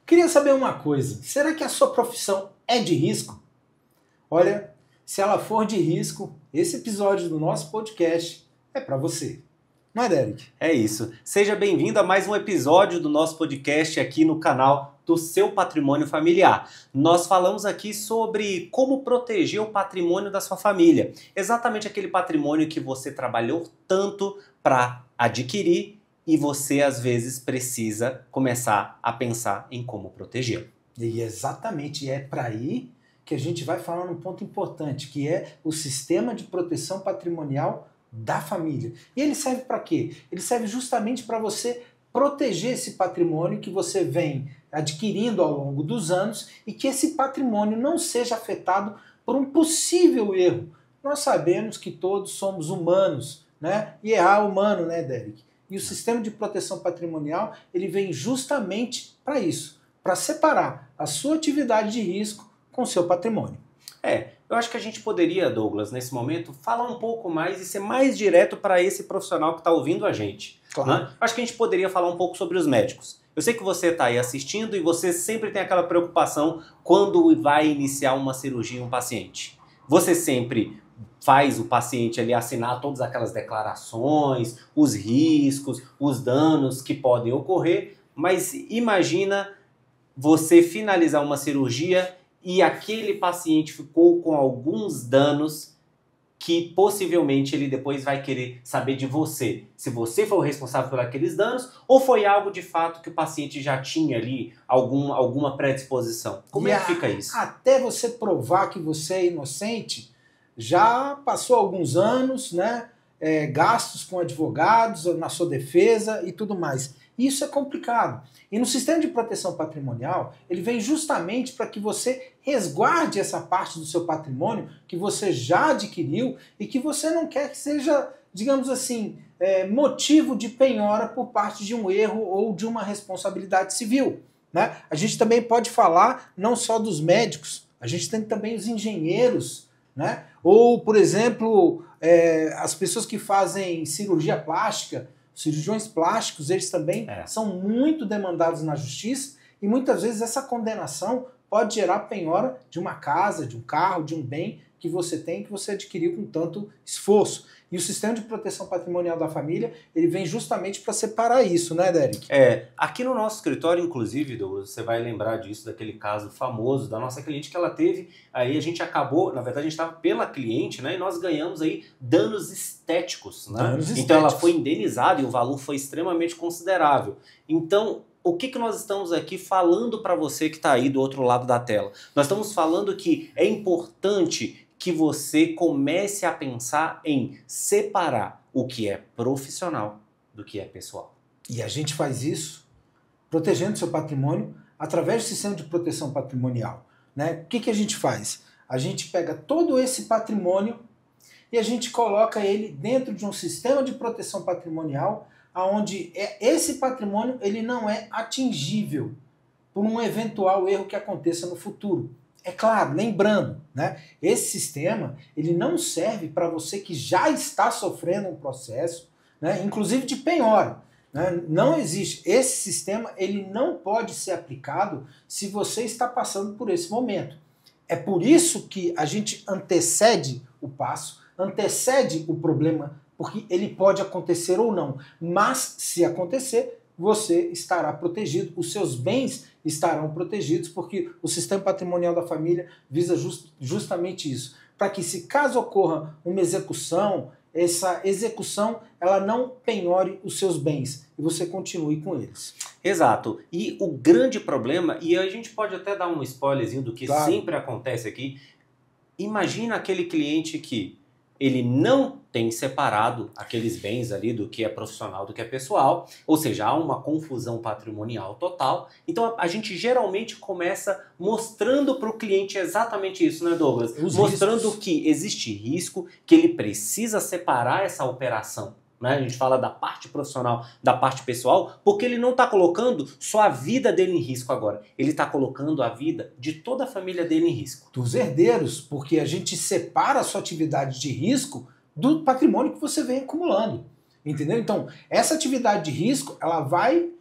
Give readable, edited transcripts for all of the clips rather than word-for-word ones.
Queria saber uma coisa, será que a sua profissão é de risco? Olha, se ela for de risco, esse episódio do nosso podcast é para você. Não é, Derek? É isso. Seja bem-vindo a mais um episódio do nosso podcast aqui no canal do Seu Patrimônio Familiar. Nós falamos aqui sobre como proteger o patrimônio da sua família. Exatamente aquele patrimônio que você trabalhou tanto para adquirir e você às vezes precisa começar a pensar em como protegê-lo. E exatamente, é para aí que a gente vai falar num ponto importante, que é o sistema de proteção patrimonial da família. E ele serve para quê? Ele serve justamente para você proteger esse patrimônio que você vem adquirindo ao longo dos anos e que esse patrimônio não seja afetado por um possível erro. Nós sabemos que todos somos humanos, né? E errar é humano, né, Derek? E o sistema de proteção patrimonial, ele vem justamente para isso, para separar a sua atividade de risco com o seu patrimônio. Eu acho que a gente poderia, Douglas, nesse momento, falar um pouco mais e ser mais direto para esse profissional que está ouvindo a gente. Claro. Né? Acho que a gente poderia falar um pouco sobre os médicos. Eu sei que você está aí assistindo e você sempre tem aquela preocupação quando vai iniciar uma cirurgia em um paciente. Você sempre faz o paciente ali assinar todas aquelas declarações, os riscos, os danos que podem ocorrer, mas imagina você finalizar uma cirurgia e aquele paciente ficou com alguns danos que possivelmente ele depois vai querer saber de você. Se você foi o responsável por aqueles danos ou foi algo de fato que o paciente já tinha ali alguma predisposição. Como é que fica isso? Até você provar que você é inocente, já passou alguns anos, né? Gastos com advogados na sua defesa e tudo mais. Isso é complicado. E no sistema de proteção patrimonial, ele vem justamente para que você resguarde essa parte do seu patrimônio que você já adquiriu e que você não quer que seja, digamos assim, motivo de penhora por parte de um erro ou de uma responsabilidade civil. Né? A gente também pode falar não só dos médicos, a gente tem também os engenheiros, né? Ou, por exemplo, as pessoas que fazem cirurgia plástica, cirurgiões plásticos, eles também são muito demandados na justiça e muitas vezes essa condenação pode gerar penhora de uma casa, de um carro, de um bem que você tem, que você adquiriu com tanto esforço. E o sistema de proteção patrimonial da família, ele vem justamente para separar isso, né, Derek? Aqui no nosso escritório, inclusive, Douglas, você vai lembrar disso, daquele caso famoso da nossa cliente que ela teve, aí a gente acabou, na verdade a gente estava pela cliente, né, e nós ganhamos aí danos estéticos, né? Então ela foi indenizada e o valor foi extremamente considerável. Então, o que nós estamos aqui falando para você que está aí do outro lado da tela? Nós estamos falando que é importante que você comece a pensar em separar o que é profissional do que é pessoal. E a gente faz isso protegendo seu patrimônio através do sistema de proteção patrimonial. Né? O que a gente faz? A gente pega todo esse patrimônio e a gente coloca ele dentro de um sistema de proteção patrimonial onde esse patrimônio ele não é atingível por um eventual erro que aconteça no futuro. É claro, lembrando, né, esse sistema ele não serve para você que já está sofrendo um processo, né, inclusive de penhora. Né, não existe. Esse sistema ele não pode ser aplicado se você está passando por esse momento. É por isso que a gente antecede o passo, antecede o problema, porque ele pode acontecer ou não. Mas se acontecer, você estará protegido, os seus bens estarão protegidos, porque o sistema patrimonial da família visa justamente isso, para que se caso ocorra uma execução, essa execução ela não penhore os seus bens e você continue com eles. Exato. E o grande problema, e a gente pode até dar um spoilerzinho do que sempre acontece aqui, imagina aquele cliente que ele não tem separado aqueles bens ali do que é profissional do que é pessoal, ou seja, há uma confusão patrimonial total. Então a gente geralmente começa mostrando para o cliente exatamente isso, né, Douglas? Mostrando riscos. Que existe risco, que ele precisa separar essa operação. Né? A gente fala da parte profissional, da parte pessoal, porque ele não está colocando só a vida dele em risco agora. Ele está colocando a vida de toda a família dele em risco. Dos herdeiros, porque a gente separa a sua atividade de risco do patrimônio que você vem acumulando. Entendeu? Então, essa atividade de risco, ela vai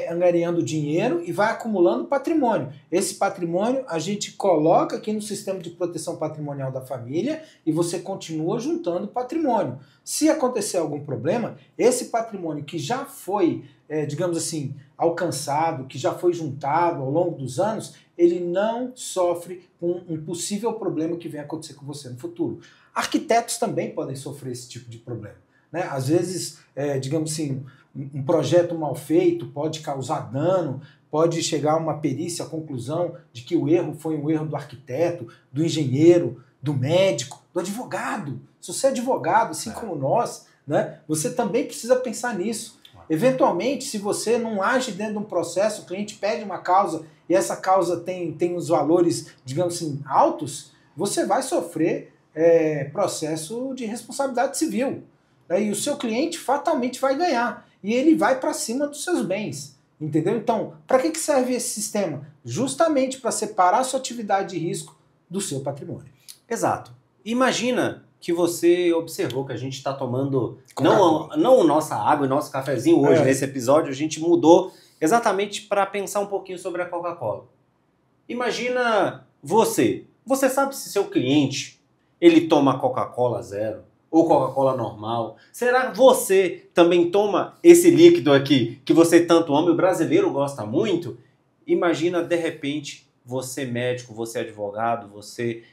angariando dinheiro e vai acumulando patrimônio. Esse patrimônio a gente coloca aqui no sistema de proteção patrimonial da família e você continua juntando patrimônio. Se acontecer algum problema, esse patrimônio que já foi, digamos assim, alcançado, que já foi juntado ao longo dos anos, ele não sofre com um possível problema que venha acontecer com você no futuro. Arquitetos também podem sofrer esse tipo de problema, né? Às vezes, digamos assim, um projeto mal feito pode causar dano, pode chegar a uma perícia, a conclusão de que o erro foi um erro do arquiteto, do engenheiro, do médico, do advogado. Se você é advogado, assim como nós, né, você também precisa pensar nisso. Eventualmente, se você não age dentro de um processo, o cliente pede uma causa e essa causa tem os valores, digamos assim, altos, você vai sofrer processo de responsabilidade civil. E o seu cliente fatalmente vai ganhar. E ele vai para cima dos seus bens. Entendeu? Então, para que serve esse sistema? Justamente para separar a sua atividade de risco do seu patrimônio. Exato. Imagina que você observou que a gente está tomando não nossa água e nosso cafezinho hoje, nesse episódio, a gente mudou exatamente para pensar um pouquinho sobre a Coca-Cola. Imagina você sabe se seu cliente ele toma Coca-Cola zero ou Coca-Cola normal? Será que você também toma esse líquido aqui que você tanto ama e o brasileiro gosta muito? Imagina, de repente, você médico, você advogado, você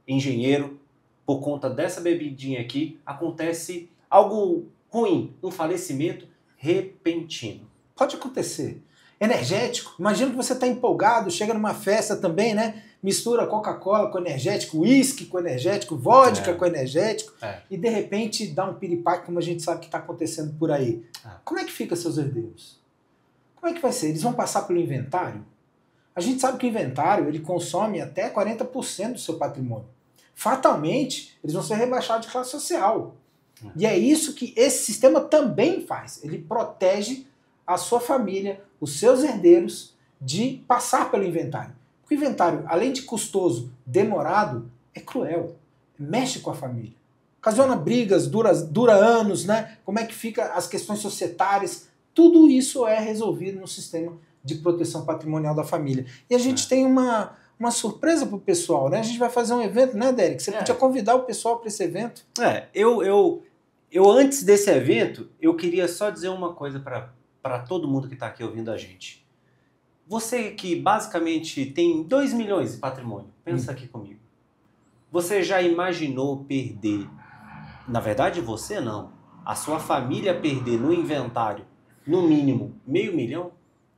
engenheiro, por conta dessa bebidinha aqui, acontece algo ruim, um falecimento repentino. Pode acontecer. Energético, imagina que você está empolgado, chega numa festa também, né? Mistura Coca-Cola com energético, uísque com energético, vodka com energético, e de repente dá um piripaque, como a gente sabe que está acontecendo por aí. Como é que fica seus herdeiros? Como é que vai ser? Eles vão passar pelo inventário? A gente sabe que o inventário ele consome até 40% do seu patrimônio. Fatalmente, eles vão ser rebaixados de classe social. E é isso que esse sistema também faz. Ele protege a sua família, os seus herdeiros, de passar pelo inventário. Porque o inventário, além de custoso, demorado, é cruel. Mexe com a família. Ocasiona brigas, dura anos, né? Como é que fica as questões societárias. Tudo isso é resolvido no sistema de proteção patrimonial da família. E a gente tem uma surpresa pro pessoal, né? A gente vai fazer um evento, né, Derek? Você podia convidar o pessoal para esse evento? Eu antes desse evento, eu queria só dizer uma coisa para todo mundo que está aqui ouvindo a gente. Você que basicamente tem 2 milhões de patrimônio, pensa aqui comigo. Você já imaginou perder, na verdade você não, a sua família perder no inventário, no mínimo, $500 mil?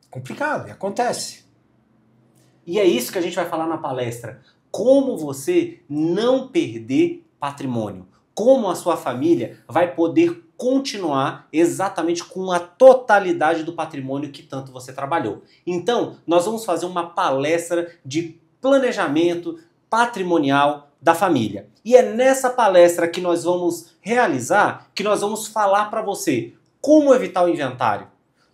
Complicado, e acontece. E é isso que a gente vai falar na palestra. Como você não perder patrimônio. Como a sua família vai poder continuar exatamente com a totalidade do patrimônio que tanto você trabalhou. Então, nós vamos fazer uma palestra de planejamento patrimonial da família. E é nessa palestra que nós vamos realizar, que nós vamos falar para você como evitar o inventário.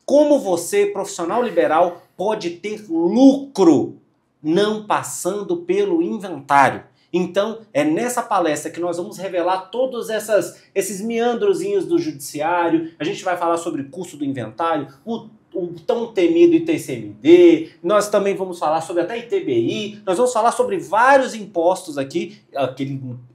Como você, profissional liberal, pode ter lucro não passando pelo inventário. Então, é nessa palestra que nós vamos revelar todos esses meandrozinhos do judiciário. A gente vai falar sobre custo do inventário, o tão temido ITCMD, nós também vamos falar sobre até ITBI, nós vamos falar sobre vários impostos aqui,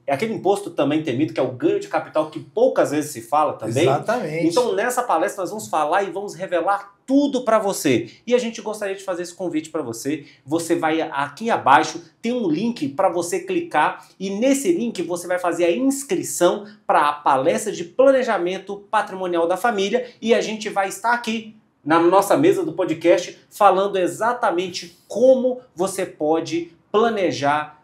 aquele imposto também temido, que é o ganho de capital, que poucas vezes se fala também. Exatamente. Então, nessa palestra nós vamos falar e vamos revelar tudo para você. E a gente gostaria de fazer esse convite para você. Você vai aqui abaixo, tem um link para você clicar e nesse link você vai fazer a inscrição para a palestra de planejamento patrimonial da família e a gente vai estar aqui na nossa mesa do podcast falando exatamente como você pode planejar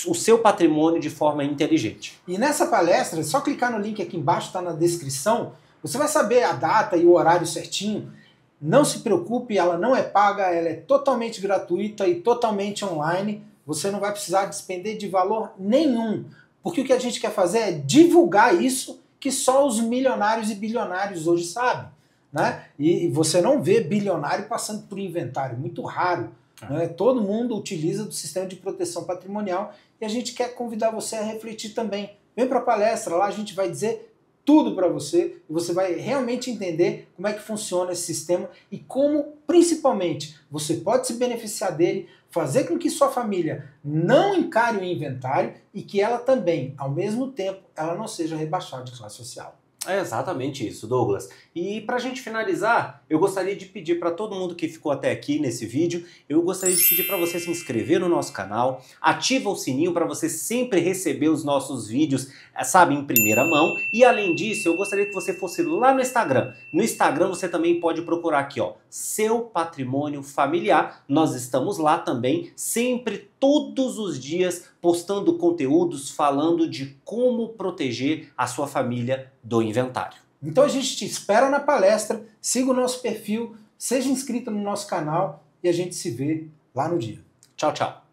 o seu patrimônio de forma inteligente. E nessa palestra, é só clicar no link aqui embaixo, está na descrição, você vai saber a data e o horário certinho. Não se preocupe, ela não é paga, ela é totalmente gratuita e totalmente online. Você não vai precisar despender de valor nenhum, porque o que a gente quer fazer é divulgar isso que só os milionários e bilionários hoje sabem. Né? E você não vê bilionário passando por inventário, muito raro. Né? Todo mundo utiliza do sistema de proteção patrimonial e a gente quer convidar você a refletir também. Vem para a palestra, lá a gente vai dizer tudo para você e você vai realmente entender como é que funciona esse sistema e como, principalmente, você pode se beneficiar dele, fazer com que sua família não encare o inventário e que ela também, ao mesmo tempo, ela não seja rebaixada de classe social. É exatamente isso, Douglas. E para a gente finalizar, eu gostaria de pedir para todo mundo que ficou até aqui nesse vídeo, eu gostaria de pedir para você se inscrever no nosso canal, ativa o sininho para você sempre receber os nossos vídeos, sabe, em primeira mão. E além disso, eu gostaria que você fosse lá no Instagram. No Instagram você também pode procurar aqui, ó, Seu Patrimônio Familiar. Nós estamos lá também, sempre, todos os dias, postando conteúdos falando de como proteger a sua família do inventário. Então a gente te espera na palestra, siga o nosso perfil, seja inscrito no nosso canal e a gente se vê lá no dia. Tchau, tchau.